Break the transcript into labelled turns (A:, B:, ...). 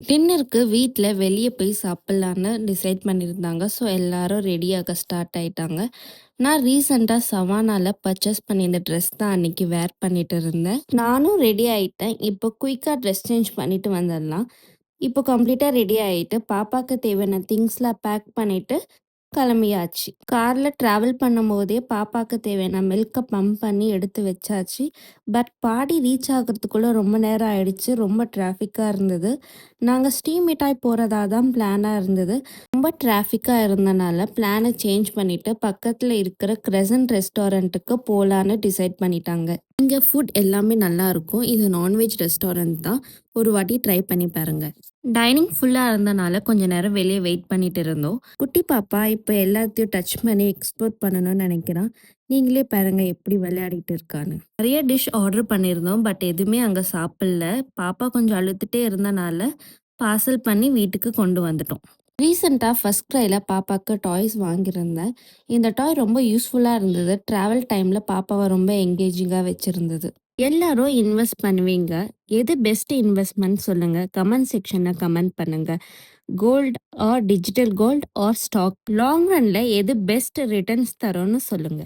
A: டின்னருக்கு வீட்ல வெளிய போய் சாப்பிடலான்னு டிசைட் பண்ணியிருந்தாங்க. ஸோ எல்லாரும் ரெடியாக ஸ்டார்ட் ஆயிட்டாங்க. நான் ரீசெண்டா சவானால பர்ச்சேஸ் பண்ணியிருந்த ட்ரெஸ் தான் அன்னைக்கு வேர் பண்ணிட்டு இருந்தேன். நானும் ரெடி ஆயிட்டேன். இப்போ குயிக்கா ட்ரெஸ் சேஞ்ச் பண்ணிட்டு வந்துடலாம். இப்போ கம்ப்ளீட்டா ரெடி ஆயிட்டு பாப்பாக்கு தேவையான திங்ஸ்லாம் பேக் பண்ணிட்டு கிளம்பியாச்சு. கார்ல டிராவல் பண்ணும்போதே பாப்பாக்கு தேவையான மில்க்க பம்ப் பண்ணி எடுத்து வச்சாச்சு. பட் பாடி ரீச் ஆகுறதுக்குள்ள ரொம்ப நேரம் ஆயிடுச்சு. ரொம்ப டிராஃபிக்கா இருந்தது. நாங்க ஸ்ரீ மிட்டாய் போறதா தான் பிளானா இருந்தது. ரொம்ப டிராஃபிக்கா இருந்தனால பிளானை சேஞ்ச் பண்ணிட்டு பக்கத்துல இருக்கிற கிரெசன்ட் ரெஸ்டாரண்ட்டுக்கு போலான்னு டிசைட் பண்ணிட்டாங்க. இங்க ஃபுட் எல்லாமே நல்லா இருக்கும். இது நான்வெஜ் ரெஸ்டாரண்ட் தான். ஒரு வாட்டி ட்ரை பண்ணி பாருங்க. டைனிங் ஃபுல்லா இருந்தனால கொஞ்ச நேரம் வெளியே வெயிட் பண்ணிட்டு இருந்தோம். குட்டி பாப்பா இப்போ எல்லாத்தையும் டச் பண்ணி எக்ஸ்ப்ளோர் பண்ணணும்னு நினைக்கிறான். நீங்களே பாருங்க எப்படி விளையாடிட்டு இருக்கான்னு. நிறைய டிஷ் ஆர்டர் பண்ணியிருந்தோம். பட் எதுவுமே அங்கே சாப்பிடல. பாப்பா கொஞ்சம் அழுத்துட்டே இருந்தனால பார்சல் பண்ணி வீட்டுக்கு கொண்டு வந்துட்டோம். ரீசெண்டாக ஃபர்ஸ்ட் க்ரையில் பாப்பாவுக்கு டாய்ஸ் வாங்கியிருந்தேன். இந்த டாய் ரொம்ப யூஸ்ஃபுல்லாக இருந்தது. ட்ராவல் டைமில் பாப்பாவை ரொம்ப என்கேஜிங்காக வச்சுருந்தது. எல்லாரும் இன்வெஸ்ட் பண்ணுவீங்க. எது பெஸ்ட் இன்வெஸ்ட்மெண்ட் சொல்லுங்க. கமெண்ட் செக்ஷன்ல கமெண்ட் பண்ணுங்க. Gold or digital gold or stock long ரன்ல எது பெஸ்ட் ரிட்டர்ன்ஸ் தரும்னு சொல்லுங்க.